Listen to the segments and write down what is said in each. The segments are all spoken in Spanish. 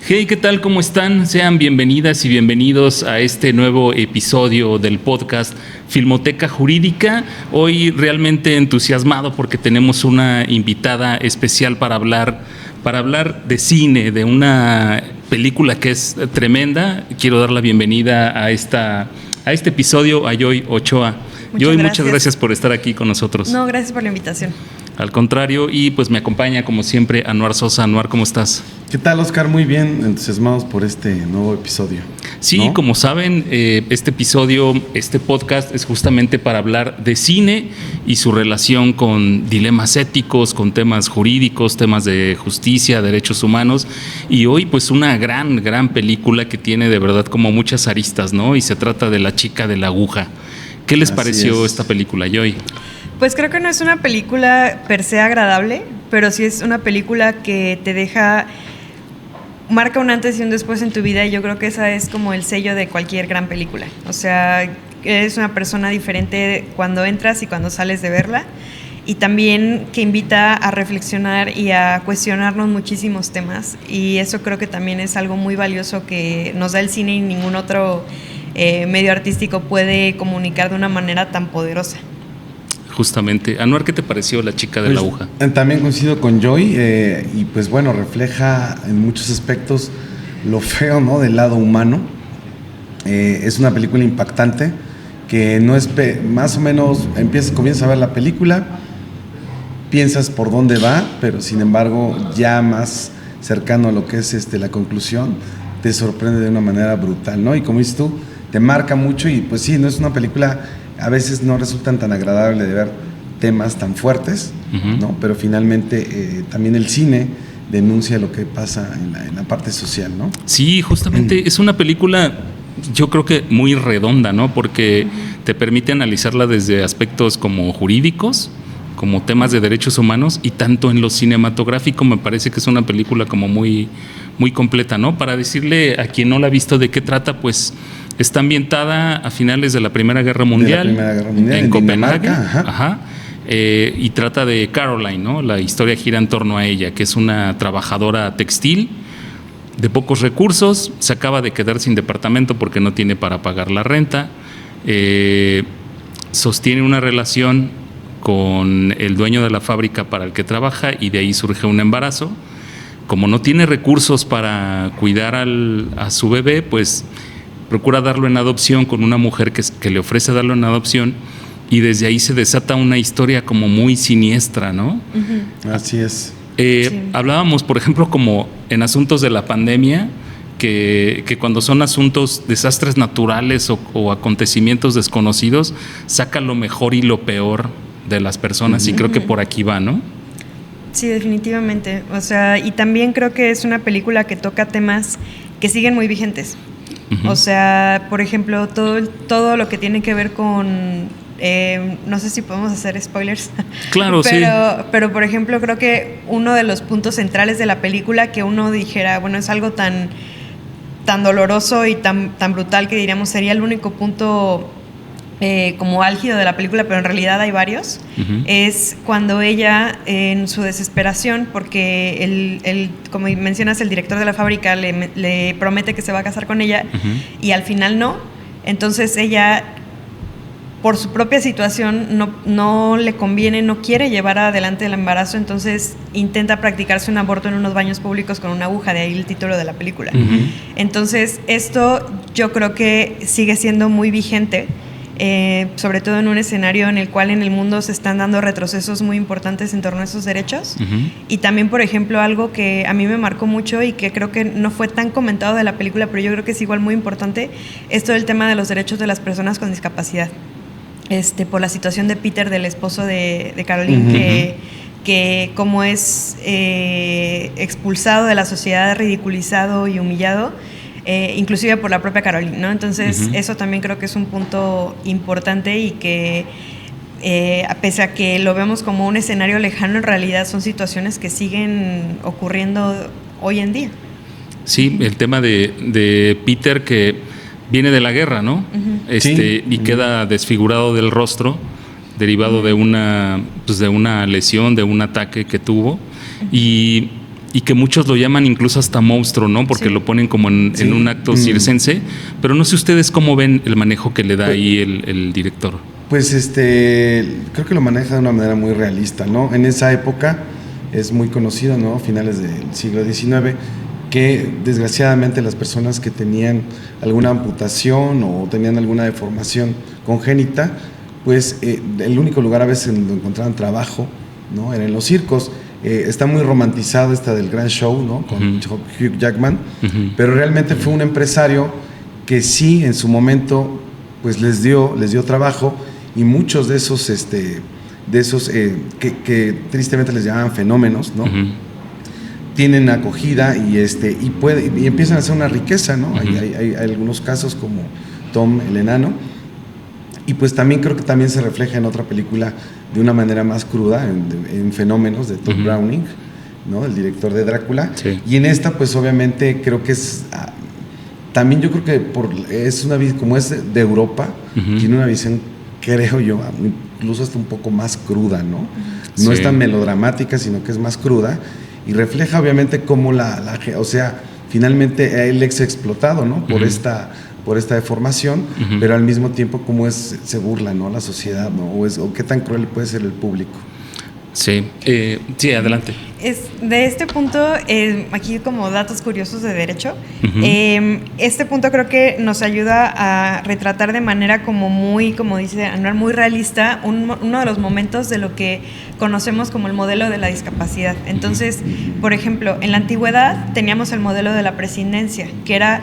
Hey, ¿qué tal? ¿Cómo están? Sean bienvenidas y bienvenidos a este nuevo episodio del podcast Filmoteca Jurídica. Hoy realmente entusiasmado porque tenemos una invitada especial para hablar de cine, de una película que es tremenda. Quiero dar la bienvenida a este episodio a Joy Ochoa. Joy, muchas gracias por estar aquí con nosotros. No, gracias por la invitación. Al contrario, y pues me acompaña como siempre Anuar Sosa. Anuar, ¿cómo estás? ¿Qué tal, Oscar? Muy bien, entusiasmados por este nuevo episodio. Sí, ¿no? Como saben, este podcast es justamente para hablar de cine y su relación con dilemas éticos, con temas jurídicos, temas de justicia, derechos humanos. Y hoy pues una gran película que tiene de verdad como muchas aristas, ¿no? Y se trata de La chica de la aguja. ¿Qué les pareció esta película, Joy? Pues creo que no es una película per se agradable, pero sí es una película que te marca un antes y un después en tu vida, y yo creo que esa es como el sello de cualquier gran película. O sea, eres una persona diferente cuando entras y cuando sales de verla, y también que invita a reflexionar y a cuestionarnos muchísimos temas, y eso creo que también es algo muy valioso que nos da el cine y ningún otro medio artístico puede comunicar de una manera tan poderosa. Justamente. Anuar, ¿qué te pareció La chica de la aguja? También coincido con Joy, y pues bueno, refleja en muchos aspectos lo feo, ¿no?, del lado humano. Es una película impactante que no es más o menos, comienzas a ver la película, piensas por dónde va, pero sin embargo ya más cercano a lo que es la conclusión, te sorprende de una manera brutal, ¿no? Y como dices tú, te marca mucho, y pues sí, no es una película, a veces no resultan tan agradable de ver temas tan fuertes, ¿no? Pero finalmente también el cine denuncia lo que pasa en la parte social, ¿no? Sí, justamente es una película, yo creo que muy redonda, ¿no? Porque te permite analizarla desde aspectos como jurídicos, como temas de derechos humanos, y tanto en lo cinematográfico me parece que es una película como muy completa, ¿no? Para decirle a quien no la ha visto de qué trata, pues está ambientada a finales de la Primera Guerra Mundial, en Copenhague, y trata de Caroline, ¿no? La historia gira en torno a ella, que es una trabajadora textil de pocos recursos, se acaba de quedar sin departamento porque no tiene para pagar la renta, sostiene una relación con el dueño de la fábrica para el que trabaja, y de ahí surge un embarazo. Como no tiene recursos para cuidar a su bebé, pues procura darlo en adopción con una mujer que le ofrece darlo en adopción, y desde ahí se desata una historia como muy siniestra, ¿no? Así es. Sí. Hablábamos, por ejemplo, como en asuntos de la pandemia, que cuando son asuntos, desastres naturales o acontecimientos desconocidos, saca lo mejor y lo peor de las personas, y creo que por aquí va, ¿no? Sí, definitivamente. O sea, y también creo que es una película que toca temas que siguen muy vigentes. O sea, por ejemplo, todo lo que tiene que ver con, no sé si podemos hacer spoilers. Claro, sí. Pero, por ejemplo, creo que uno de los puntos centrales de la película, que uno dijera, bueno, es algo tan doloroso y tan brutal, que diríamos sería el único punto como álgido de la película, pero en realidad hay varios, es cuando ella, en su desesperación, porque como mencionas, el director de la fábrica le promete que se va a casar con ella, y al final no. Entonces ella, por su propia situación, no le conviene, no quiere llevar adelante el embarazo, entonces intenta practicarse un aborto en unos baños públicos con una aguja, de ahí el título de la película. Entonces esto yo creo que sigue siendo muy vigente, sobre todo en un escenario en el cual en el mundo se están dando retrocesos muy importantes en torno a esos derechos. Y también, por ejemplo, algo que a mí me marcó mucho y que creo que no fue tan comentado de la película, pero yo creo que es igual muy importante, es todo el tema de los derechos de las personas con discapacidad. Por la situación de Peter, del esposo de Caroline, que como es expulsado de la sociedad, ridiculizado y humillado, inclusive por la propia Caroline, ¿no? Entonces eso también creo que es un punto importante, y que pese a que lo vemos como un escenario lejano, en realidad son situaciones que siguen ocurriendo hoy en día. Sí, el tema de Peter, que viene de la guerra, ¿no? Y queda desfigurado del rostro, derivado de una lesión, de un ataque que tuvo, y y que muchos lo llaman incluso hasta monstruo, ¿no? Porque lo ponen como en un acto circense. Pero no sé ustedes cómo ven el manejo que le da ahí el director. Pues creo que lo maneja de una manera muy realista, ¿no? En esa época es muy conocido, ¿no? Finales del siglo XIX, que desgraciadamente las personas que tenían alguna amputación o tenían alguna deformación congénita, pues el único lugar a veces donde encontraban trabajo, ¿no? Era en los circos. Está muy romantizado esta del Gran Show, ¿no? Con Hugh Jackman, pero realmente fue un empresario que sí en su momento pues les dio trabajo, y muchos de esos que tristemente les llamaban fenómenos, ¿no? Tienen acogida y empiezan a hacer una riqueza, ¿no? Hay algunos casos como Tom el enano, y pues también creo que también se refleja en otra película de una manera más cruda, en Fenómenos, de Todd Browning, ¿no? El director de Drácula. Sí. Y en esta pues obviamente creo que es también, yo creo que es una visión, como es de Europa, tiene una visión, creo yo, incluso hasta un poco más cruda, ¿no? No es tan melodramática, sino que es más cruda, y refleja obviamente cómo o sea, finalmente él es explotado, ¿no? Por esta deformación, pero al mismo tiempo cómo se burla, ¿no? La sociedad, ¿no? O qué tan cruel puede ser el público. Sí, sí, adelante. De este punto, aquí como datos curiosos de derecho, este punto creo que nos ayuda a retratar de manera como muy, como dice Anuar, muy realista uno de los momentos de lo que conocemos como el modelo de la discapacidad. Entonces, por ejemplo, en la antigüedad teníamos el modelo de la prescindencia, que era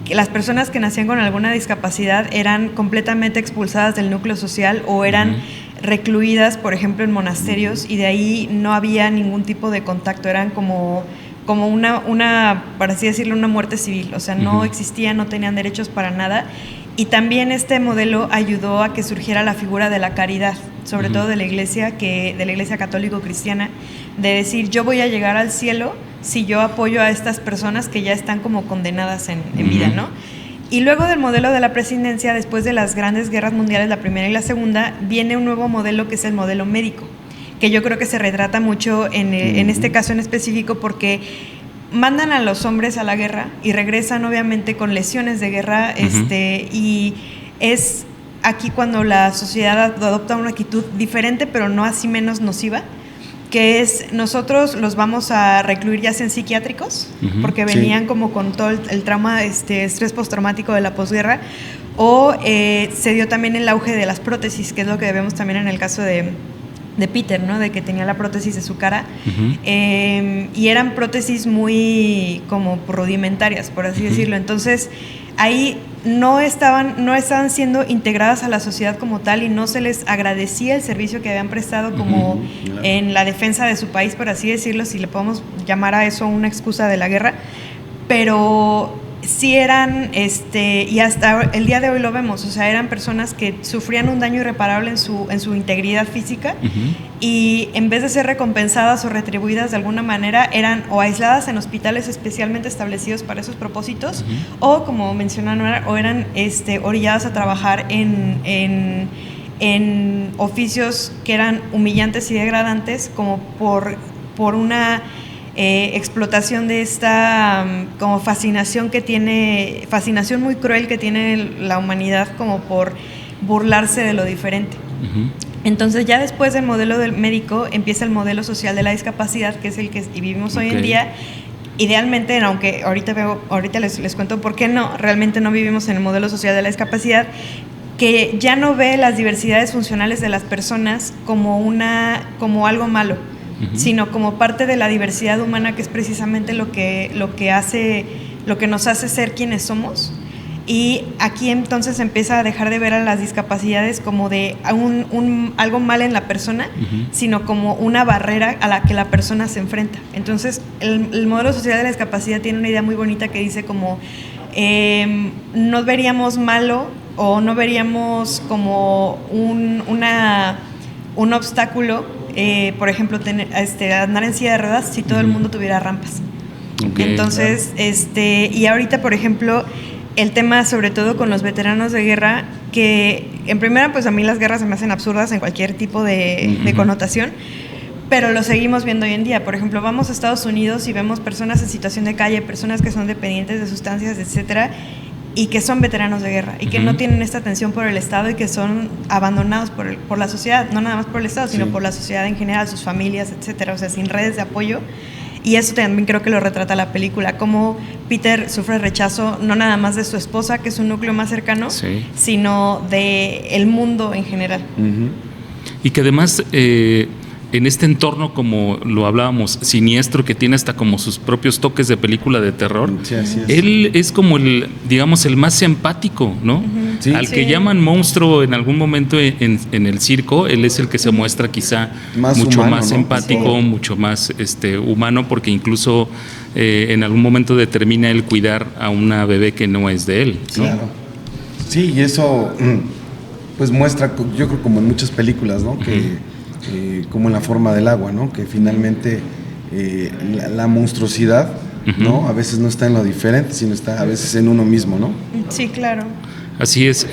que las personas que nacían con alguna discapacidad eran completamente expulsadas del núcleo social o eran recluidas, por ejemplo, en monasterios, y de ahí no había ningún tipo de contacto, eran como una, por así decirlo, una muerte civil, o sea, no existían, no tenían derechos para nada. Y también este modelo ayudó a que surgiera la figura de la caridad, sobre todo de la iglesia católico-cristiana, de decir, yo voy a llegar al cielo si yo apoyo a estas personas que ya están como condenadas en vida, ¿no? Y luego del modelo de la prescindencia, después de las grandes guerras mundiales, la primera y la segunda, viene un nuevo modelo que es el modelo médico, que yo creo que se retrata mucho en este caso en específico, porque mandan a los hombres a la guerra y regresan obviamente con lesiones de guerra, y es aquí cuando la sociedad adopta una actitud diferente, pero no así menos nociva, que es nosotros los vamos a recluir ya sea en psiquiátricos, porque venían como con todo el trauma, estrés postraumático de la posguerra, o se dio también el auge de las prótesis, que es lo que vemos también en el caso de Peter, ¿no? De que tenía la prótesis de su cara, y eran prótesis muy como rudimentarias, por así decirlo. Entonces ahí no estaban siendo integradas a la sociedad como tal, y no se les agradecía el servicio que habían prestado como en la defensa de su país, por así decirlo, si le podemos llamar a eso una excusa de la guerra, pero sí eran, y hasta el día de hoy lo vemos, o sea, eran personas que sufrían un daño irreparable en su integridad física, y en vez de ser recompensadas o retribuidas de alguna manera, eran o aisladas en hospitales especialmente establecidos para esos propósitos, o como mencionaron, o eran orilladas a trabajar en oficios que eran humillantes y degradantes, como por una explotación de esta como fascinación muy cruel que tiene la humanidad, como por burlarse de lo diferente. Entonces ya después del modelo del médico empieza el modelo social de la discapacidad, que es el que vivimos hoy en día. Idealmente, aunque ahorita les cuento por qué no, realmente no vivimos en el modelo social de la discapacidad, que ya no ve las diversidades funcionales de las personas como algo malo, sino como parte de la diversidad humana, que es precisamente lo que nos hace ser quienes somos. Y aquí entonces empieza a dejar de ver a las discapacidades como de algo mal en la persona, sino como una barrera a la que la persona se enfrenta. Entonces el modelo social de la discapacidad tiene una idea muy bonita que dice como no veríamos malo o no veríamos como un obstáculo, por ejemplo, andar en silla de ruedas si todo el mundo tuviera rampas. Entonces, y ahorita, por ejemplo, el tema sobre todo con los veteranos de guerra, que en primera, pues a mí las guerras se me hacen absurdas en cualquier tipo de connotación, pero lo seguimos viendo hoy en día. Por ejemplo, vamos a Estados Unidos y vemos personas en situación de calle, personas que son dependientes de sustancias, etcétera, y que son veteranos de guerra y que no tienen esta atención por el Estado y que son abandonados por la sociedad, no nada más por el Estado, sino por la sociedad en general, sus familias, etcétera, o sea, sin redes de apoyo. Y eso también creo que lo retrata la película, cómo Peter sufre rechazo no nada más de su esposa, que es su núcleo más cercano, sino de el mundo en general. Y que además en este entorno, como lo hablábamos, siniestro, que tiene hasta como sus propios toques de película de terror, él es como el, digamos, el más empático, ¿no? Al que llaman monstruo en algún momento en el circo, él es el que se muestra quizá mucho humano, más empático, mucho más humano, porque incluso en algún momento determina el cuidar a una bebé que no es de él, ¿no? Claro. Sí, y eso pues muestra, yo creo, como en muchas películas, ¿no? Que como en La forma del agua, ¿no? Que finalmente la monstruosidad, ¿no? A veces no está en lo diferente, sino está a veces en uno mismo, ¿no? Sí, claro. Así es.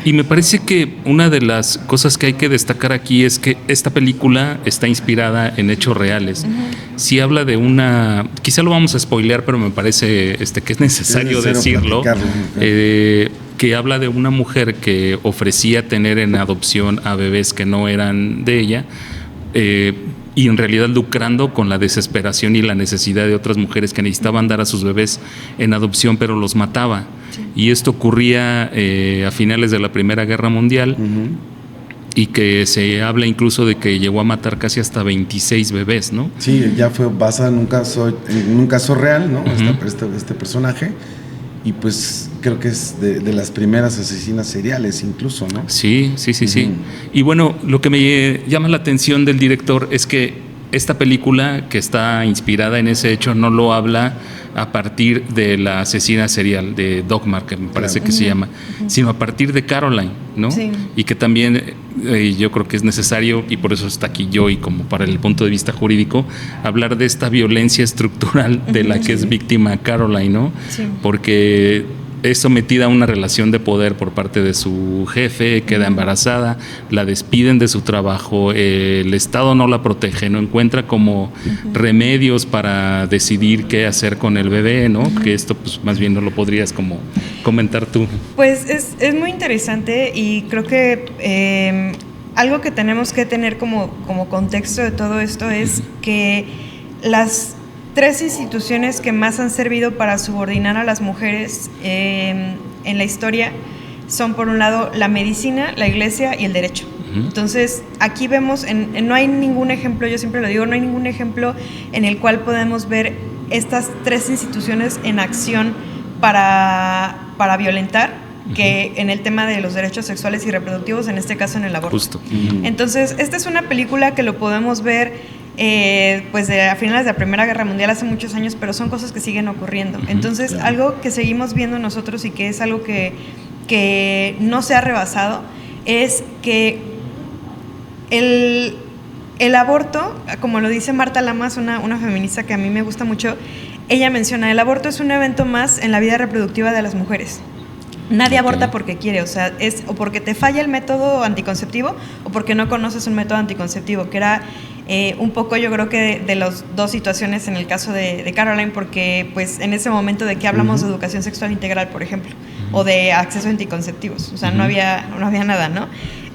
Y me parece que una de las cosas que hay que destacar aquí es que esta película está inspirada en hechos reales. Sí habla de una... Quizá lo vamos a spoilear, pero me parece que es necesario decirlo. Que habla de una mujer que ofrecía tener en adopción a bebés que no eran de ella, y en realidad lucrando con la desesperación y la necesidad de otras mujeres que necesitaban dar a sus bebés en adopción, pero los mataba. Y esto ocurría a finales de la Primera Guerra Mundial, y que se habla incluso de que llegó a matar casi hasta 26 bebés, ¿no? Sí, ya fue basada en un caso real, ¿no? Este personaje. Y pues creo que es de las primeras asesinas seriales incluso, ¿no? Sí. Y bueno, lo que me llama la atención del director es que esta película, que está inspirada en ese hecho, no lo habla a partir de la asesina serial de Dogma, que me parece que se llama, sino a partir de Caroline, ¿no? Sí. Y que también yo creo que es necesario, y por eso está aquí yo, y como para el punto de vista jurídico, hablar de esta violencia estructural de la que es víctima Caroline, ¿no? Sí. Porque es sometida a una relación de poder por parte de su jefe, queda embarazada, la despiden de su trabajo, el Estado no la protege, no encuentra como remedios para decidir qué hacer con el bebé, ¿no? Que esto pues más bien no lo podrías como comentar tú. Pues es muy interesante, y creo que algo que tenemos que tener como contexto de todo esto es que las 3 instituciones que más han servido para subordinar a las mujeres en la historia son, por un lado, la medicina, la iglesia y el derecho. Entonces, aquí vemos, no hay ningún ejemplo, yo siempre lo digo, no hay ningún ejemplo en el cual podemos ver estas 3 instituciones en acción para violentar, que en el tema de los derechos sexuales y reproductivos, en este caso en el aborto. Justo. Entonces, esta es una película que lo podemos ver pues a finales de la Primera Guerra Mundial, hace muchos años, pero son cosas que siguen ocurriendo. Entonces, algo que seguimos viendo nosotros y que es algo que no se ha rebasado, es que el aborto, como lo dice Marta Lamas, una feminista que a mí me gusta mucho, ella menciona, el aborto es un evento más en la vida reproductiva de las mujeres. Nadie aborta porque quiere, o sea, es o porque te falla el método anticonceptivo o porque no conoces un método anticonceptivo, que era un poco, yo creo que de las 2 situaciones en el caso de Caroline, porque pues en ese momento de que hablamos de educación sexual integral, por ejemplo, o de acceso a anticonceptivos, o sea, no había nada, ¿no?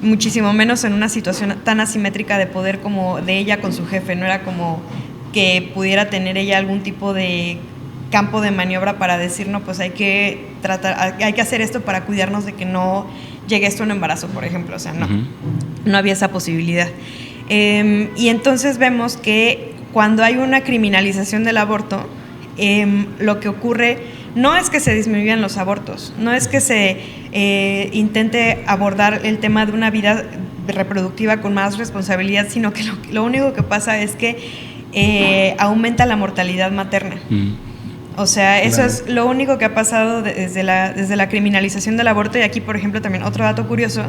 Muchísimo menos en una situación tan asimétrica de poder como de ella con su jefe, no era como que pudiera tener ella algún tipo de campo de maniobra para decir, no, pues hay que hacer esto para cuidarnos de que no llegue esto a un embarazo, por ejemplo, o sea, no había esa posibilidad. Y entonces vemos que cuando hay una criminalización del aborto, lo que ocurre no es que se disminuyan los abortos, no es que se intente abordar el tema de una vida reproductiva con más responsabilidad, sino que lo único que pasa es que aumenta la mortalidad materna. O sea, eso es lo único que ha pasado desde la criminalización del aborto. Y aquí, por ejemplo, también otro dato curioso,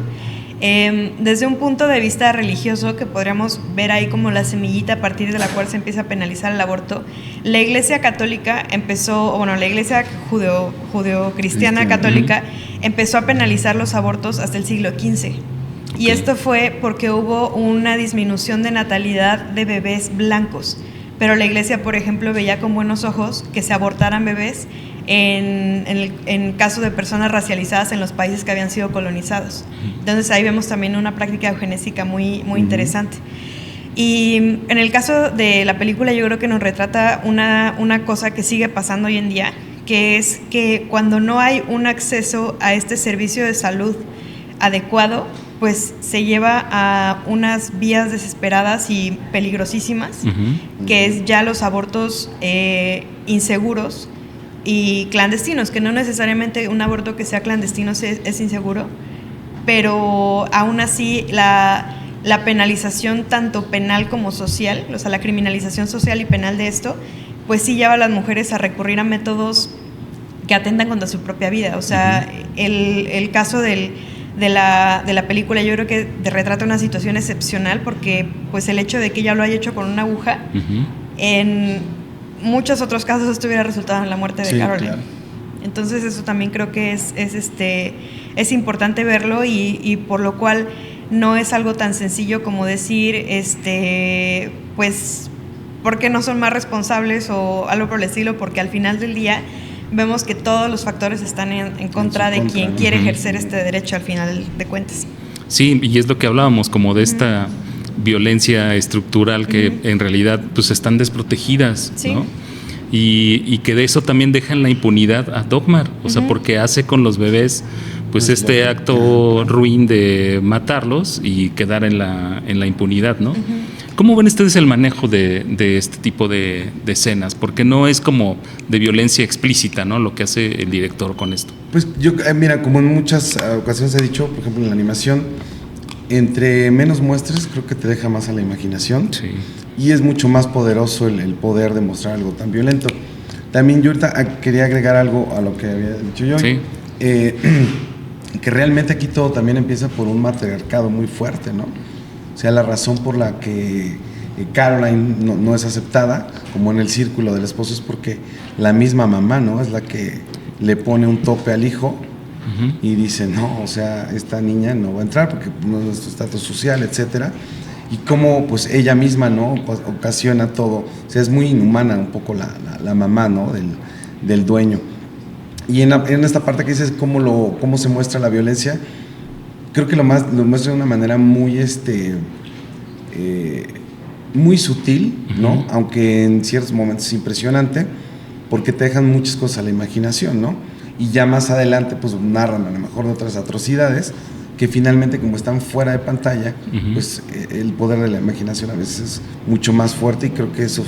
desde un punto de vista religioso, que podríamos ver ahí como la semillita a partir de la cual se empieza a penalizar el aborto, la Iglesia Católica la Iglesia Judeocristiana Católica empezó a penalizar los abortos hasta el siglo XV. Y esto fue porque hubo una disminución de natalidad de bebés blancos. Pero la iglesia, por ejemplo, veía con buenos ojos que se abortaran bebés en caso de personas racializadas en los países que habían sido colonizados. Entonces ahí vemos también una práctica eugenésica muy interesante. Y en el caso de la película yo creo que nos retrata una cosa que sigue pasando hoy en día, que es que cuando no hay un acceso a este servicio de salud adecuado, pues se lleva a unas vías desesperadas y peligrosísimas, que es ya los abortos inseguros y clandestinos, que no necesariamente un aborto que sea clandestino es inseguro, pero aún así la penalización tanto penal como social, o sea, la criminalización social y penal de esto, pues sí lleva a las mujeres a recurrir a métodos que atentan contra su propia vida. O sea, el caso de la película yo creo que retrata una situación excepcional, porque pues el hecho de que ella lo haya hecho con una aguja, en muchos otros casos esto hubiera resultado en la muerte de Caroline. Claro. Entonces eso también creo que es importante verlo, y por lo cual no es algo tan sencillo como decir, pues, ¿por qué no son más responsables o algo por el estilo? Porque al final del día vemos que todos los factores están en contra de quien quiere ejercer este derecho al final de cuentas. Sí, y es lo que hablábamos, como de esta violencia estructural que en realidad pues están desprotegidas, ¿no? Y que de eso también dejan la impunidad a Dagmar, o sea, porque hace con los bebés pues este acto ruin de matarlos y quedar en la impunidad, ¿no? ¿Cómo ven ustedes el manejo de este tipo de escenas? Porque no es como de violencia explícita, ¿no? Lo que hace el director con esto. Pues yo, mira, como en muchas ocasiones he dicho, por ejemplo en la animación, entre menos muestres creo que te deja más a la imaginación. Sí. Y es mucho más poderoso el poder de mostrar algo tan violento. También yo ahorita quería agregar algo a lo que había dicho yo. Sí. Que realmente aquí todo también empieza por un matriarcado muy fuerte, ¿no? O sea, la razón por la que Caroline no es aceptada como en el círculo del esposo es porque la misma mamá, ¿no? Es la que le pone un tope al hijo y dice, no, o sea, esta niña no va a entrar porque no es nuestro estatus social, etcétera. Y cómo pues ella misma, ¿no? Ocasiona todo. O sea, es muy inhumana un poco la mamá, ¿no? Del dueño. Y en esta parte que dices cómo se muestra la violencia, creo que lo muestra de una manera muy muy sutil, ¿no? Aunque en ciertos momentos es impresionante, porque te dejan muchas cosas a la imaginación, ¿no? Y ya más adelante pues narran a lo mejor de otras atrocidades que finalmente, como están fuera de pantalla, pues el poder de la imaginación a veces es mucho más fuerte, y creo que eso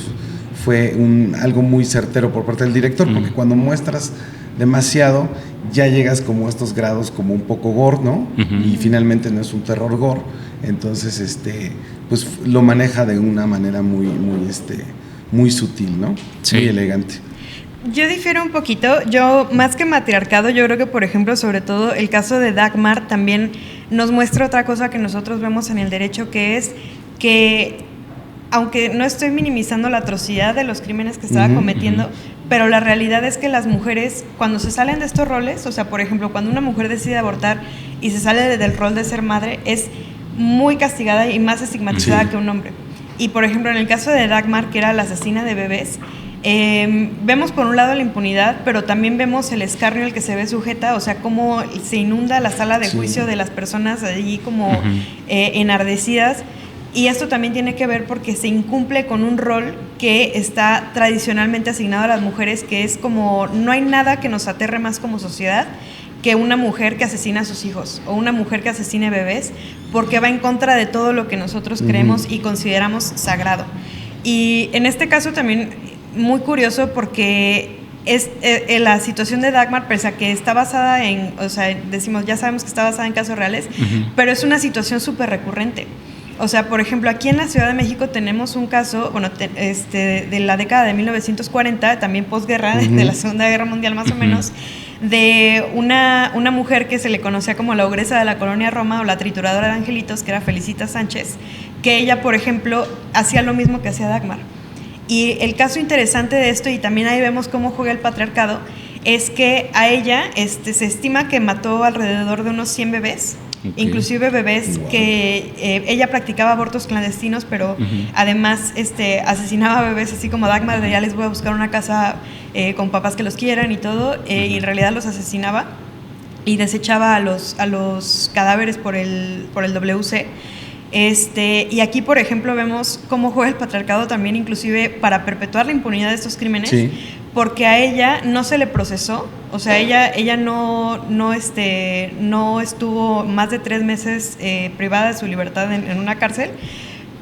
fue algo muy certero por parte del director, porque cuando muestras demasiado ya llegas como a estos grados como un poco gore, ¿no? Y finalmente no es un terror gore, entonces pues lo maneja de una manera muy sutil, ¿no? Sí. Muy elegante. Yo difiero un poquito. Yo, más que matriarcado, yo creo que, por ejemplo, sobre todo el caso de Dagmar también nos muestra otra cosa que nosotros vemos en el derecho, que es que, aunque no estoy minimizando la atrocidad de los crímenes que estaba cometiendo, pero la realidad es que las mujeres, cuando se salen de estos roles, o sea, por ejemplo, cuando una mujer decide abortar y se sale del rol de ser madre, es muy castigada y más estigmatizada que un hombre. Y, por ejemplo, en el caso de Dagmar, que era la asesina de bebés, vemos por un lado la impunidad, pero también vemos el escarnio al que se ve sujeta, o sea, cómo se inunda la sala de juicio de las personas allí como enardecidas. Y esto también tiene que ver porque se incumple con un rol que está tradicionalmente asignado a las mujeres, que es como, no hay nada que nos aterre más como sociedad que una mujer que asesina a sus hijos o una mujer que asesine bebés, porque va en contra de todo lo que nosotros creemos y consideramos sagrado. Y en este caso también muy curioso, porque es la situación de Dagmar, pese a que está basada en, o sea, decimos, ya sabemos que está basada en casos reales, pero es una situación súper recurrente. O sea, por ejemplo, aquí en la Ciudad de México tenemos un caso, bueno, de la década de 1940, también posguerra, de la Segunda Guerra Mundial más o menos, de una mujer que se le conocía como la ogresa de la colonia Roma, o la trituradora de angelitos, que era Felicita Sánchez, que ella, por ejemplo, hacía lo mismo que hacía Dagmar. Y el caso interesante de esto, y también ahí vemos cómo juega el patriarcado, es que a ella se estima que mató alrededor de unos 100 bebés Okay. Inclusive bebés que ella practicaba abortos clandestinos, pero además asesinaba bebés así como Dagmar, de ya les voy a buscar una casa con papás que los quieran y todo, y en realidad los asesinaba y desechaba a los cadáveres por el WC. Y aquí, por ejemplo, vemos cómo juega el patriarcado también, inclusive para perpetuar la impunidad de estos crímenes, porque a ella no se le procesó, o sea, ella no estuvo más de 3 meses privada de su libertad en una cárcel,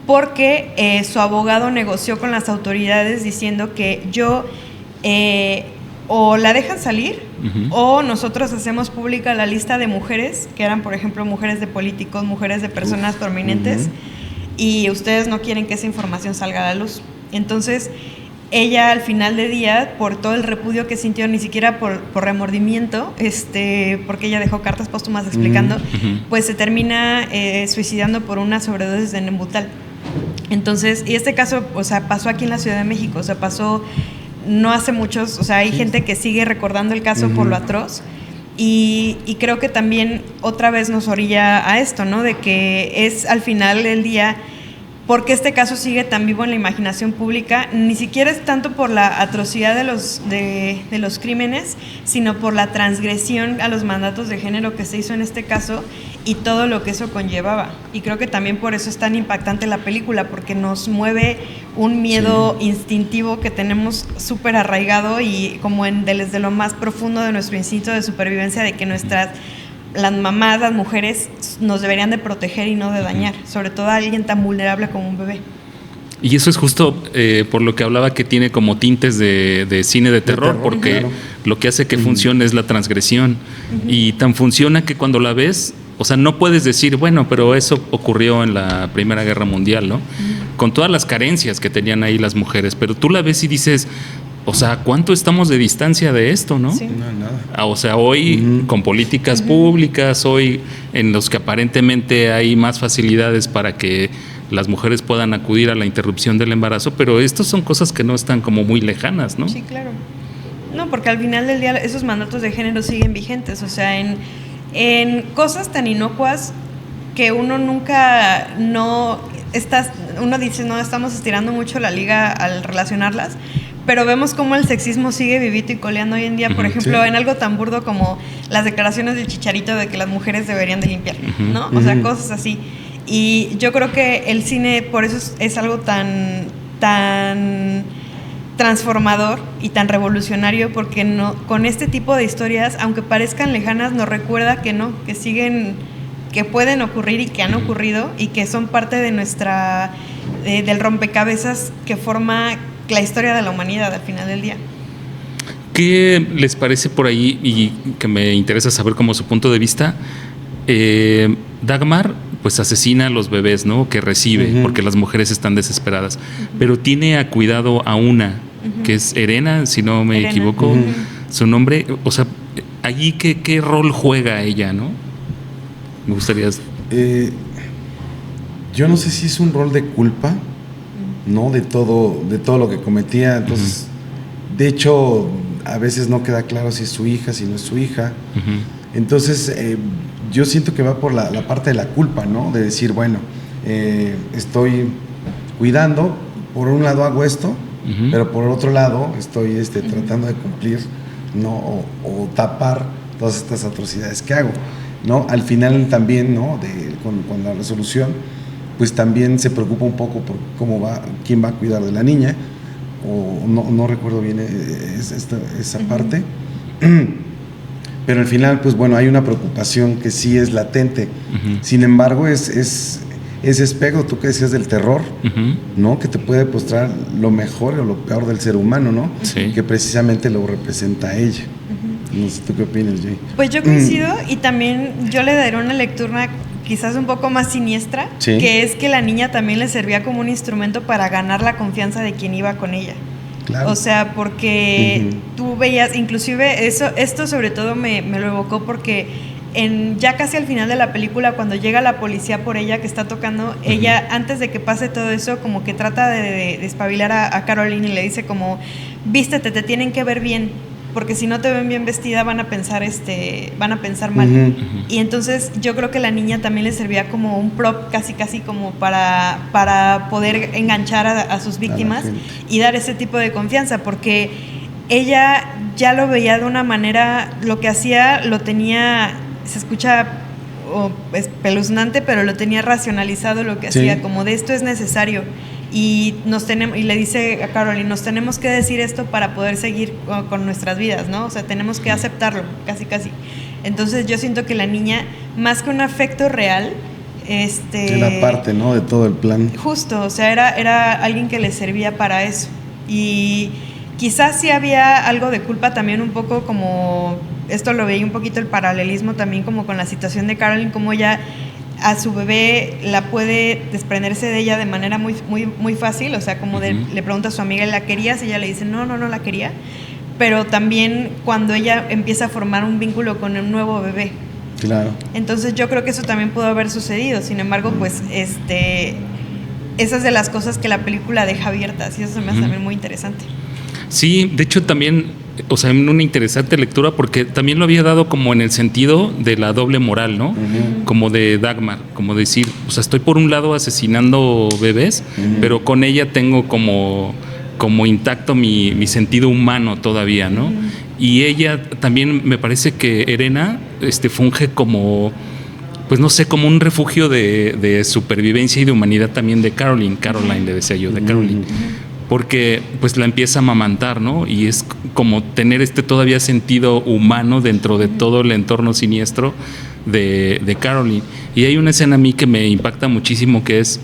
porque su abogado negoció con las autoridades diciendo que o la dejan salir o nosotros hacemos pública la lista de mujeres que eran, por ejemplo, mujeres de políticos, mujeres de personas prominentes, y ustedes no quieren que esa información salga a la luz. Entonces ella al final de día, por todo el repudio que sintió, ni siquiera por remordimiento, porque ella dejó cartas póstumas explicando, pues se termina suicidando por una sobredosis de Nembutal. Entonces, y este caso, o sea, pasó aquí en la Ciudad de México, o sea, pasó no hace muchos, o sea, hay gente que sigue recordando el caso por lo atroz, y creo que también otra vez nos orilla a esto, ¿no? De que es al final del día, porque este caso sigue tan vivo en la imaginación pública, ni siquiera es tanto por la atrocidad de los crímenes, sino por la transgresión a los mandatos de género que se hizo en este caso y todo lo que eso conllevaba. Y creo que también por eso es tan impactante la película, porque nos mueve un miedo instintivo que tenemos súper arraigado y como desde lo más profundo de nuestro instinto de supervivencia, de que las mamás, las mujeres, nos deberían de proteger y no de dañar, sobre todo a alguien tan vulnerable como un bebé. Y eso es justo por lo que hablaba, que tiene como tintes de cine de terror, porque lo que hace que funcione es la transgresión. Y tan funciona que cuando la ves, o sea, no puedes decir, bueno, pero eso ocurrió en la Primera Guerra Mundial, ¿no? Con todas las carencias que tenían ahí las mujeres, pero tú la ves y dices, o sea, ¿cuánto estamos de distancia de esto, no? Sí. No, nada. O sea, hoy con políticas públicas, hoy en los que aparentemente hay más facilidades para que las mujeres puedan acudir a la interrupción del embarazo, pero estas son cosas que no están como muy lejanas, ¿no? Sí, claro. No, porque al final del día esos mandatos de género siguen vigentes, o sea, en cosas tan inocuas que uno nunca uno dice, no, estamos estirando mucho la liga al relacionarlas, pero vemos cómo el sexismo sigue vivito y coleando hoy en día, por ejemplo, en algo tan burdo como las declaraciones del Chicharito de que las mujeres deberían de limpiar, ¿no? O sea, cosas así. Y yo creo que el cine, por eso es algo tan transformador y tan revolucionario, porque con este tipo de historias, aunque parezcan lejanas, nos recuerda que no, que siguen, que pueden ocurrir y que han ocurrido y que son parte de del rompecabezas que forma la historia de la humanidad al final del día. ¿Qué les parece por ahí, y que me interesa saber como su punto de vista? Dagmar pues asesina a los bebés, ¿no? Que recibe, porque las mujeres están desesperadas, pero tiene a cuidado a una, que es Erena, si no me equivoco, su nombre. O sea, allí ¿qué rol juega ella, no? Me gustaría... yo no sé si es un rol de culpa, ¿no? De todo lo que cometía. Entonces, de hecho, a veces no queda claro si es su hija, si no es su hija. Entonces, yo siento que va por la parte de la culpa, ¿no? De decir, bueno, estoy cuidando, por un lado hago esto, pero por otro lado estoy tratando de cumplir, ¿no? O tapar todas estas atrocidades que hago, ¿no? Al final también, ¿no? Con la resolución, pues también se preocupa un poco por quién va a cuidar de la niña, o no recuerdo bien esa parte. Pero al final, pues bueno, hay una preocupación que sí es latente. Sin embargo, es ese espejo, tú que decías del terror, ¿no? Que te puede mostrar lo mejor o lo peor del ser humano, ¿no? Sí. Que precisamente lo representa a ella. No sé, ¿tú qué opinas, Jay? Pues yo coincido, y también yo le daré una lectura quizás un poco más siniestra, que es que la niña también le servía como un instrumento para ganar la confianza de quien iba con ella. Claro. O sea, porque tú veías, inclusive esto sobre todo me lo evocó porque ya casi al final de la película, cuando llega la policía por ella que está tocando, ella, antes de que pase todo eso, como que trata de espabilar a Caroline y le dice como, vístete, te tienen que ver bien. porque si no te ven bien vestida van a pensar mal. Ujú. Y entonces yo creo que la niña también le servía como un prop, casi como para poder enganchar a sus víctimas gente. y dar ese tipo de confianza, porque ella ya lo veía de una manera, lo que hacía lo tenía, se escucha espeluznante, pero lo tenía racionalizado lo que Sí. hacía, como de esto es necesario. Y le dice a Caroline, nos tenemos que decir esto para poder seguir con nuestras vidas, ¿no? O sea, tenemos que aceptarlo, casi. Entonces yo siento que la niña, más que un afecto real, Era parte, ¿no? De todo el plan. justo, o sea, era alguien que le servía para eso. Y quizás sí había algo de culpa también, un poco como, esto lo veía un poquito el paralelismo también como con la situación de Caroline, como ella a su bebé la puede desprenderse de ella de manera muy fácil, o sea, como le pregunta a su amiga, ¿la querías? Y ella le dice, no la quería. Pero también cuando ella empieza a formar un vínculo con un nuevo bebé. Claro. Entonces yo creo que eso también pudo haber sucedido. Sin embargo, pues esas de las cosas que la película deja abiertas, y eso se me hace también muy interesante. Sí, de hecho también, o sea, en una interesante lectura, porque también lo había dado como en el sentido de la doble moral, ¿no? Como de Dagmar, como decir, o sea, estoy por un lado asesinando bebés, pero con ella tengo como intacto mi sentido humano todavía, ¿no? Y ella también, me parece que Erena funge como, pues no sé, como un refugio de supervivencia y de humanidad también de Caroline, le decía yo, de Caroline. Porque pues la empieza a amamantar, ¿no? Y es como tener todavía sentido humano dentro de todo el entorno siniestro de Caroline. Y hay una escena a mí que me impacta muchísimo, que es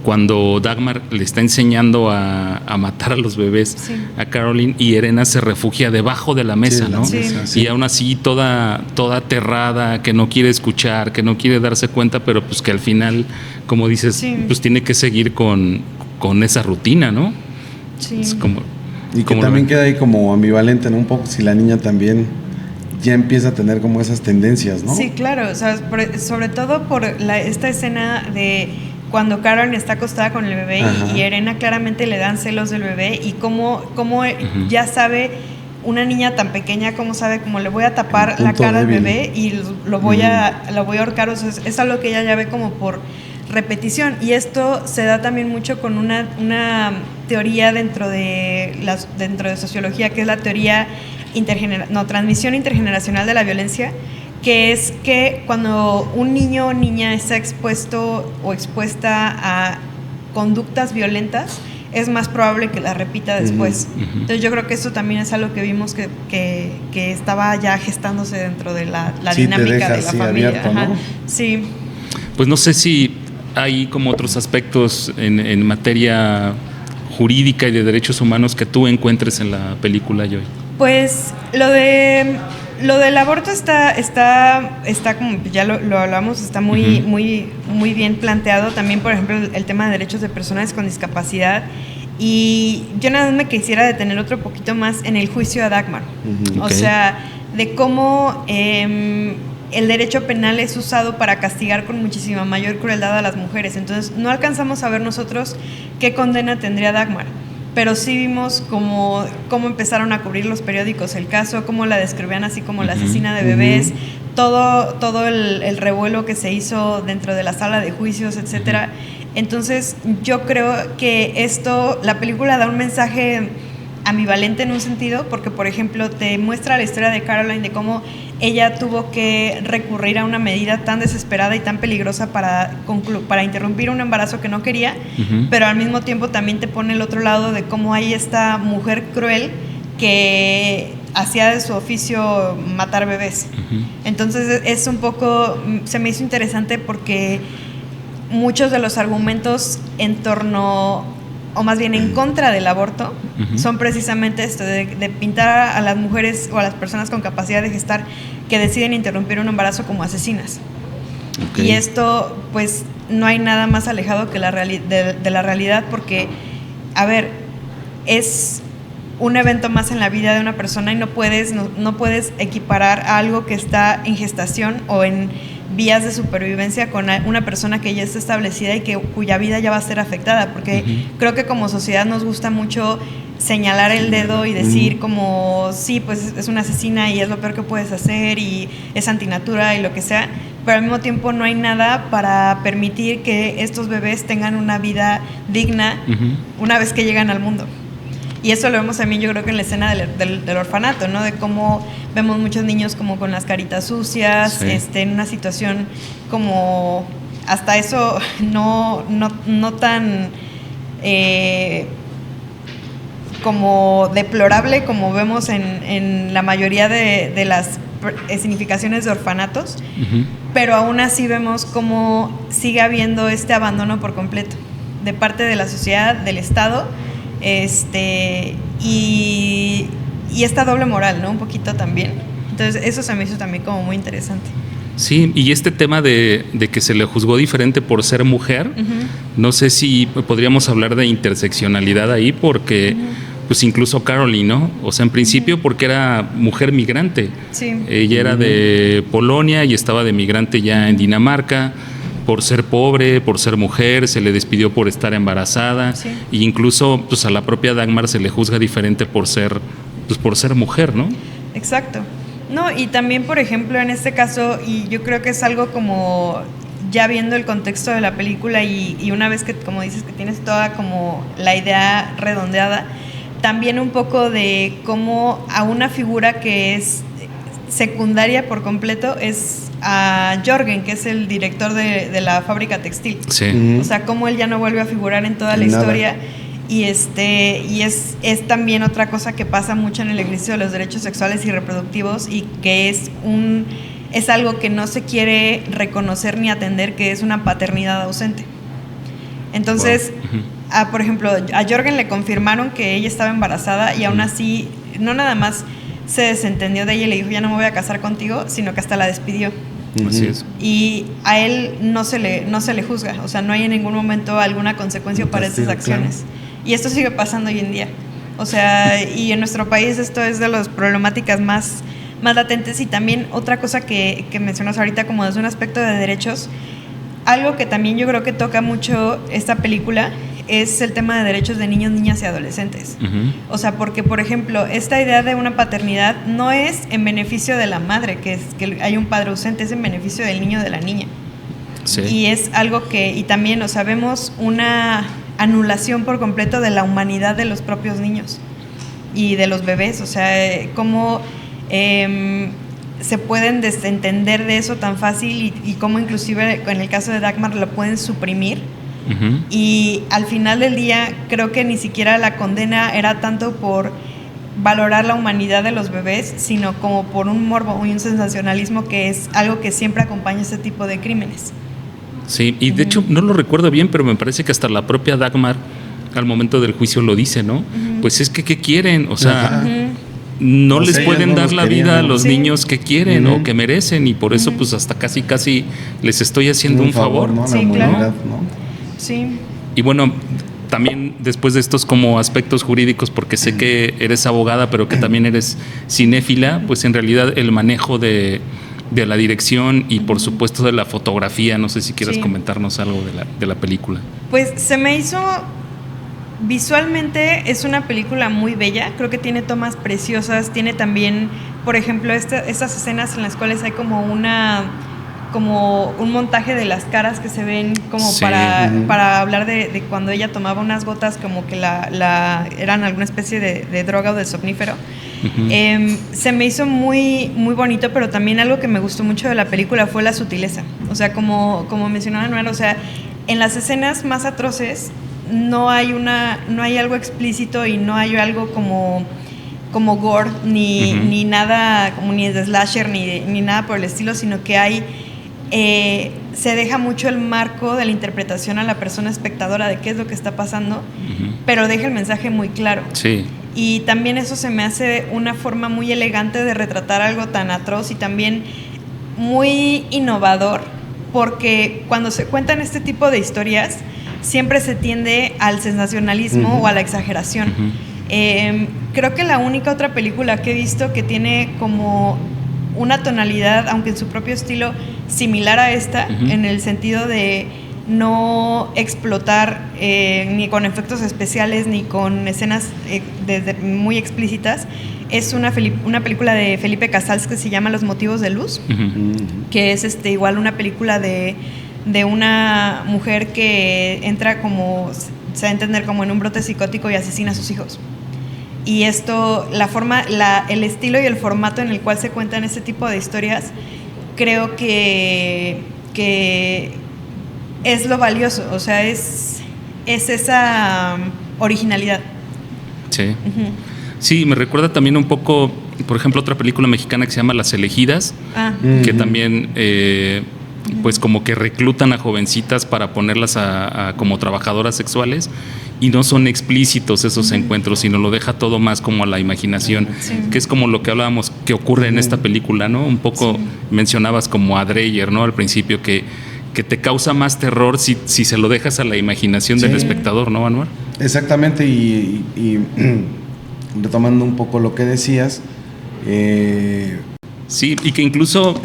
cuando Dagmar le está enseñando a matar a los bebés, sí, a Caroline, y Erena se refugia debajo de la mesa, sí, ¿no? Sí. Y aún así toda aterrada, que no quiere escuchar, que no quiere darse cuenta, pero pues que al final, como dices, sí, pues tiene que seguir con esa rutina, ¿no? Sí. Es como, y que también queda ahí como ambivalente, ¿no? Un poco si la niña también ya empieza a tener como esas tendencias, ¿no? Sí, claro, o sea, sobre todo por esta escena de cuando Caroline está acostada con el bebé y Erena claramente le dan celos del bebé, y cómo ya sabe una niña tan pequeña, cómo sabe, cómo le voy a tapar la cara al bebé y lo voy a ahorcar, o sea, es algo que ella ya ve como por repetición. Y esto se da también mucho con una teoría dentro de sociología, que es la teoría transmisión intergeneracional de la violencia, que es que cuando un niño o niña está expuesto o expuesta a conductas violentas, es más probable que las repita después. Entonces yo creo que eso también es algo que vimos que estaba ya gestándose dentro de la dinámica de la familia. Abierto, ¿no? Sí. Pues no sé si hay como otros aspectos en materia jurídica y de derechos humanos que tú encuentres en la película, Joy. Pues lo del aborto está como ya lo hablamos, está muy bien planteado. También, por ejemplo, el tema de derechos de personas con discapacidad. Y yo nada más me quisiera detener otro poquito más en el juicio a Dagmar. O sea, de cómo el derecho penal es usado para castigar con muchísima mayor crueldad a las mujeres. Entonces, no alcanzamos a ver nosotros qué condena tendría Dagmar, pero sí vimos cómo empezaron a cubrir los periódicos el caso, cómo la describían así como la asesina de bebés, todo el revuelo que se hizo dentro de la sala de juicios, etcétera. Entonces, yo creo que la película da un mensaje ambivalente en un sentido, porque, por ejemplo, te muestra la historia de Caroline, de cómo ella tuvo que recurrir a una medida tan desesperada y tan peligrosa para interrumpir un embarazo que no quería, pero al mismo tiempo también te pone el otro lado de cómo hay esta mujer cruel que hacía de su oficio matar bebés. Entonces es un poco, se me hizo interesante porque muchos de los argumentos en torno, o más bien en contra del aborto, son precisamente esto, de pintar a las mujeres o a las personas con capacidad de gestar que deciden interrumpir un embarazo como asesinas. Y esto, pues, no hay nada más alejado que de la realidad, porque, a ver, es un evento más en la vida de una persona y no puedes equiparar a algo que está en gestación o en vías de supervivencia con una persona que ya está establecida y cuya vida ya va a ser afectada, porque creo que como sociedad nos gusta mucho señalar el dedo y decir como, sí, pues es una asesina y es lo peor que puedes hacer y es antinatura y lo que sea, pero al mismo tiempo no hay nada para permitir que estos bebés tengan una vida digna una vez que llegan al mundo. Y eso lo vemos también, yo creo que en la escena del orfanato, ¿no? De cómo vemos muchos niños como con las caritas sucias, en una situación como hasta eso no tan como deplorable como vemos en la mayoría de las significaciones de orfanatos, pero aún así vemos cómo sigue habiendo este abandono por completo de parte de la sociedad, del Estado, y esta doble moral, ¿no? Un poquito también. Entonces eso se me hizo también como muy interesante. Sí, y este tema de que se le juzgó diferente por ser mujer, no sé si podríamos hablar de interseccionalidad ahí, porque pues incluso Caroline, ¿no? O sea, en principio porque era mujer migrante. Sí. Ella era de Polonia y estaba de migrante ya en Dinamarca. Por ser pobre, por ser mujer, se le despidió por estar embarazada. Sí. E incluso pues a la propia Dagmar se le juzga diferente por ser mujer, ¿no? Exacto. No, y también, por ejemplo, en este caso, y yo creo que es algo como ya viendo el contexto de la película y una vez que, como dices, que tienes toda como la idea redondeada, también un poco de cómo a una figura que es secundaria por completo es a Jørgen, que es el director de la fábrica textil. Sí. O sea, cómo él ya no vuelve a figurar en toda la historia. Y es también otra cosa que pasa mucho en el ejercicio de los derechos sexuales y reproductivos y que es algo que no se quiere reconocer ni atender, que es una paternidad ausente. Entonces, por ejemplo, a Jørgen le confirmaron que ella estaba embarazada y aún así no nada más se desentendió de ella y le dijo, ya no me voy a casar contigo, sino que hasta la despidió. Así es. Y a él no se le juzga, o sea, no hay en ningún momento alguna consecuencia para estas acciones. Claro. Y esto sigue pasando hoy en día. O sea, y en nuestro país esto es de las problemáticas más latentes. Y también otra cosa que mencionas ahorita como desde un aspecto de derechos, algo que también yo creo que toca mucho esta película es el tema de derechos de niños, niñas y adolescentes. O sea, porque, por ejemplo, esta idea de una paternidad no es en beneficio de la madre, que hay un padre ausente, es en beneficio del niño o de la niña. Sí. Y es algo que, y también, o sea, vemos una anulación por completo de la humanidad de los propios niños y de los bebés. O sea, cómo se pueden desentender de eso tan fácil y cómo inclusive en el caso de Dagmar lo pueden suprimir. Y al final del día creo que ni siquiera la condena era tanto por valorar la humanidad de los bebés, sino como por un morbo y un sensacionalismo que es algo que siempre acompaña este tipo de crímenes. Sí, y de hecho no lo recuerdo bien, pero me parece que hasta la propia Dagmar al momento del juicio lo dice, ¿no? Pues es que ¿qué quieren? O sea, no les pueden dar la vida a los niños que quieren o que merecen, y por eso pues hasta casi les estoy haciendo un favor. ¿no? Sí, claro. ¿no? Sí. Y bueno, también después de estos como aspectos jurídicos, porque sé que eres abogada, pero que también eres cinéfila, pues en realidad el manejo de la dirección y por supuesto de la fotografía, no sé si quieras comentarnos algo de la película. Pues se me hizo, visualmente es una película muy bella, creo que tiene tomas preciosas, tiene también, por ejemplo, estas escenas en las cuales hay como un montaje de las caras que se ven como para hablar de cuando ella tomaba unas gotas como que eran alguna especie de droga o de somnífero. Se me hizo muy, muy bonito, pero también algo que me gustó mucho de la película fue la sutileza. O sea, como mencionaba Noel, o sea, en las escenas más atroces no hay algo explícito y no hay algo como gore ni nada, como ni de slasher ni nada por el estilo, sino que hay se deja mucho el marco de la interpretación a la persona espectadora de qué es lo que está pasando, pero deja el mensaje muy claro. Sí. Y también eso se me hace una forma muy elegante de retratar algo tan atroz y también muy innovador, porque cuando se cuentan este tipo de historias siempre se tiende al sensacionalismo o a la exageración. Creo que la única otra película que he visto que tiene como una tonalidad, aunque en su propio estilo, similar a esta, en el sentido de no explotar ni con efectos especiales ni con escenas muy explícitas. Es una película de Felipe Casals que se llama Los motivos de luz, que es igual una película de una mujer que entra como, se va a entender como en un brote psicótico y asesina a sus hijos. Y esto, el estilo y el formato en el cual se cuentan este tipo de historias, creo que es lo valioso, o sea, es esa originalidad. Sí. Sí, me recuerda también un poco, por ejemplo, otra película mexicana que se llama Las Elegidas, que también pues como que reclutan a jovencitas para ponerlas a como trabajadoras sexuales, y no son explícitos esos encuentros, sino lo deja todo más como a la imaginación, que es como lo que hablábamos que ocurre en esta película, ¿no? Un poco mencionabas como a Dreyer, ¿no? Al principio, que te causa más terror si se lo dejas a la imaginación del espectador, ¿no, Anuar? Exactamente, y retomando un poco lo que decías, sí, y que incluso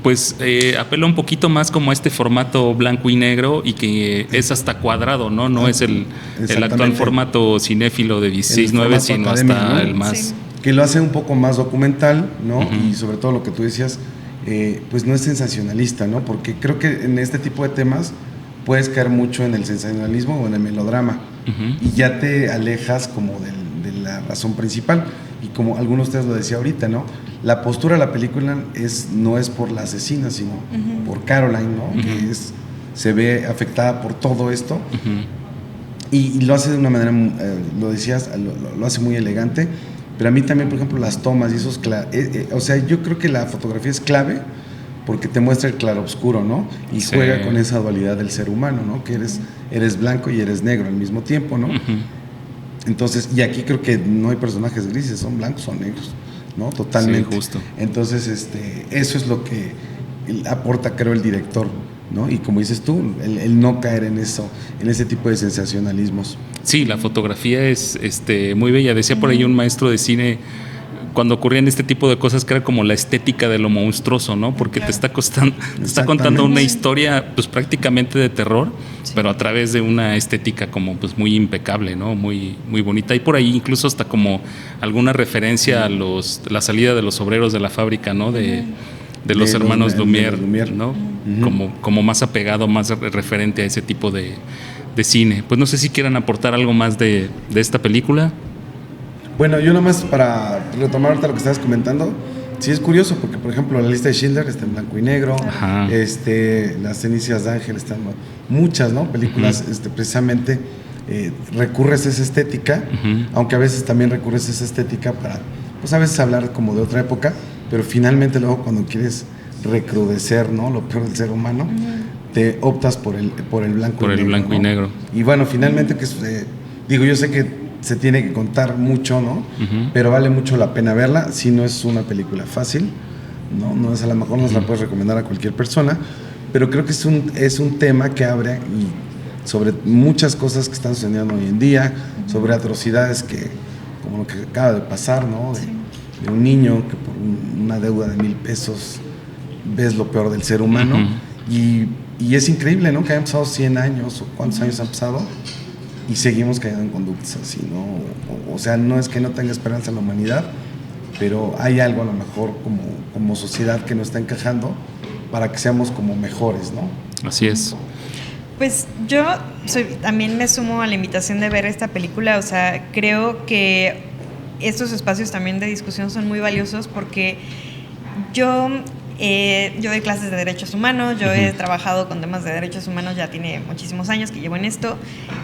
pues apela un poquito más como a este formato blanco y negro, y que es hasta cuadrado, ¿no? No es el actual formato cinéfilo de 16:9, sino hasta, ¿no? El más... Sí. Que lo hace un poco más documental, ¿no? Y sobre todo lo que tú decías, pues no es sensacionalista, ¿no? Porque creo que en este tipo de temas puedes caer mucho en el sensacionalismo o en el melodrama, y ya te alejas como de la razón principal. Y como algunos de ustedes lo decía ahorita, ¿no? La postura de la película no es por la asesina, sino por Caroline, ¿no? Que se ve afectada por todo esto, y lo hace de una manera, lo decías, lo hace muy elegante. Pero a mí también, por ejemplo, las tomas y esos... o sea, yo creo que la fotografía es clave porque te muestra el claroscuro, ¿no? Y juega con esa dualidad del ser humano, ¿no? Que eres blanco y eres negro al mismo tiempo, ¿no? Entonces, y aquí creo que no hay personajes grises, son blancos o negros, ¿no? Totalmente. Sí, justo. Entonces, eso es lo que aporta, creo, el director, ¿no? Y como dices tú, el no caer en ese tipo de sensacionalismos. Sí, la fotografía es muy bella. Decía por ahí un maestro de cine, cuando ocurrían este tipo de cosas, que era como la estética de lo monstruoso, ¿no? Porque te está contando una historia pues prácticamente de terror, pero a través de una estética como pues muy impecable, ¿no? Muy, muy bonita. Y por ahí incluso hasta como alguna referencia a la salida de los obreros de la fábrica, ¿no? De los hermanos Lumière, ¿no? Como más apegado, más referente a ese tipo de cine. Pues no sé si quieran aportar algo más de esta película. Bueno, yo nomás para retomar ahorita lo que estabas comentando, sí es curioso porque, por ejemplo, la lista de Schindler está en blanco y negro, Las cenizas de Ángel están muchas, ¿no? Películas, precisamente recurres a esa estética, aunque a veces también recurres a esa estética para, pues a veces hablar como de otra época, pero finalmente luego cuando quieres recrudecer, ¿no? Lo peor del ser humano, te optas por el blanco y negro. Por el blanco y negro. Y bueno, finalmente, que digo, yo sé que se tiene que contar mucho, ¿no? Pero vale mucho la pena verla. Si no es una película fácil, no es, a lo mejor no se la puedes recomendar a cualquier persona, pero creo que es un tema que abre sobre muchas cosas que están sucediendo hoy en día, sobre atrocidades como lo que acaba de pasar, ¿no? De un niño que por una deuda de $1,000 ves lo peor del ser humano. Y es increíble, ¿no? Que hayan pasado 100 años o cuántos años han pasado y seguimos cayendo en conductas así, ¿no? O sea, no es que no tenga esperanza en la humanidad, pero hay algo a lo mejor como sociedad que no está encajando para que seamos como mejores, ¿no? Así es. Pues yo también me sumo a la invitación de ver esta película. O sea, creo que estos espacios también de discusión son muy valiosos porque yo doy clases de derechos humanos, yo he trabajado con temas de derechos humanos, ya tiene muchísimos años que llevo en esto,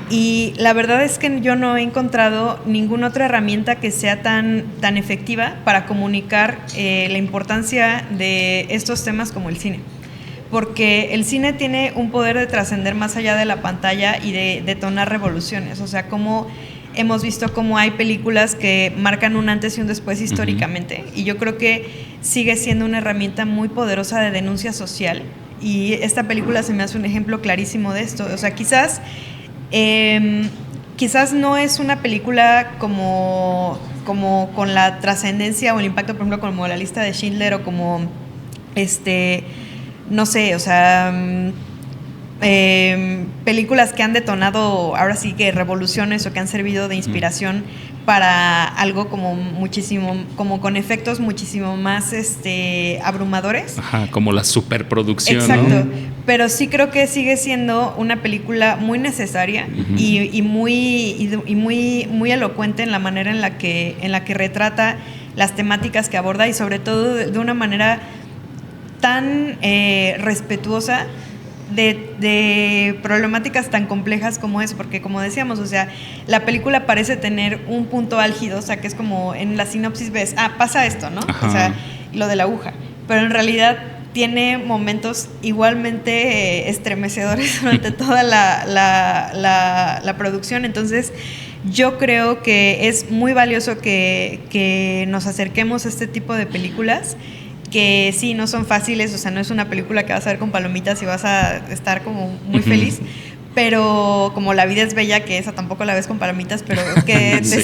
y la verdad es que yo no he encontrado ninguna otra herramienta que sea tan efectiva para comunicar la importancia de estos temas como el cine. Porque el cine tiene un poder de trascender más allá de la pantalla y de detonar revoluciones. O sea, como hemos visto cómo hay películas que marcan un antes y un después históricamente, y yo creo que sigue siendo una herramienta muy poderosa de denuncia social, y esta película se me hace un ejemplo clarísimo de esto. O sea, quizás no es una película como como con la trascendencia o el impacto, por ejemplo, como La lista de Schindler o como, no sé, o sea, películas que han detonado ahora sí que revoluciones o que han servido de inspiración para algo como muchísimo, como con efectos muchísimo más abrumadores. Ajá, como la superproducción. Exacto, ¿no? pero sí creo que sigue siendo una película muy necesaria y muy elocuente en la manera en la que retrata las temáticas que aborda y sobre todo de una manera tan respetuosa de problemáticas tan complejas como es, porque como decíamos, o sea, la película parece tener un punto álgido, o sea, que es como en la sinopsis ves, pasa esto, ¿no? Ajá. O sea, lo de la aguja, pero en realidad tiene momentos igualmente estremecedores durante toda la producción, entonces yo creo que es muy valioso que nos acerquemos a este tipo de películas, que sí, no son fáciles, o sea, no es una película que vas a ver con palomitas y vas a estar como muy feliz, pero como La vida es bella, que esa tampoco la ves con palomitas, pero que te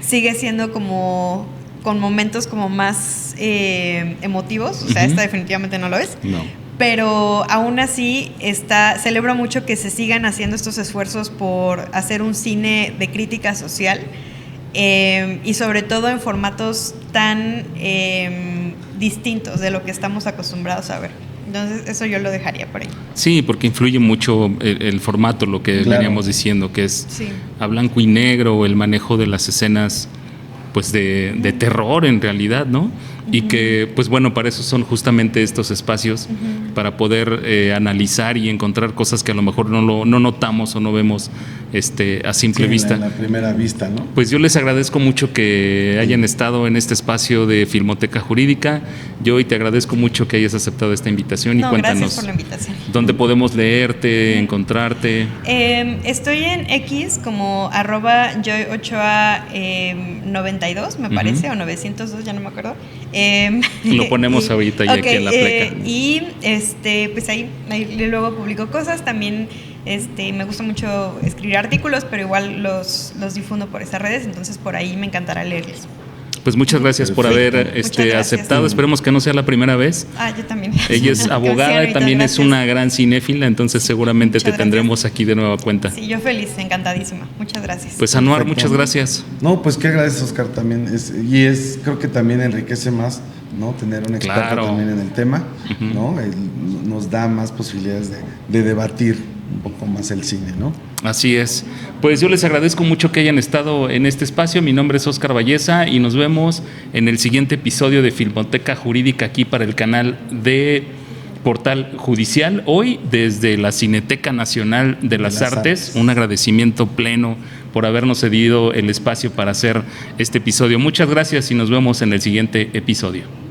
sigue siendo como con momentos como más emotivos, o sea, esta definitivamente no lo es. No. Pero aún así celebro mucho que se sigan haciendo estos esfuerzos por hacer un cine de crítica social, y sobre todo en formatos tan distintos de lo que estamos acostumbrados a ver. Entonces eso yo lo dejaría por ahí. Sí, porque influye mucho el formato, lo que veníamos diciendo, que es a blanco y negro, el manejo de las escenas pues de terror en realidad, ¿no? Y que, pues bueno, para eso son justamente estos espacios, para poder analizar y encontrar cosas que a lo mejor no notamos o no vemos a simple vista. En la primera vista, ¿no? Pues yo les agradezco mucho que hayan estado en este espacio de Filmoteca Jurídica. Yo hoy te agradezco mucho que hayas aceptado esta invitación y cuéntanos. Gracias por la invitación. ¿Dónde podemos leerte, encontrarte? Estoy en X como @joy8a92, me parece, o 902, ya no me acuerdo. Lo ponemos ahorita ya aquí en la pleca. Y pues ahí luego publico cosas. También me gusta mucho escribir artículos, pero igual los difundo por esas redes, entonces por ahí me encantará leerles. Pues muchas gracias por haber aceptado. Esperemos que no sea la primera vez. Yo también. Ella es abogada y también es una gran cinéfila, entonces seguramente te tendremos aquí de nueva cuenta. Sí, yo feliz, encantadísima. Muchas gracias. Pues Anuar, muchas gracias. No, pues qué agradeces, Oscar, también. Creo que también enriquece más, ¿no? Tener un experto también en el tema, ¿no? Nos da más posibilidades de debatir un poco más el cine, ¿no? Así es. Pues yo les agradezco mucho que hayan estado en este espacio. Mi nombre es Oscar Valleza y nos vemos en el siguiente episodio de Filmoteca Jurídica aquí para el canal de Portal Judicial. Hoy desde la Cineteca Nacional de las Artes. Un agradecimiento pleno por habernos cedido el espacio para hacer este episodio. Muchas gracias y nos vemos en el siguiente episodio.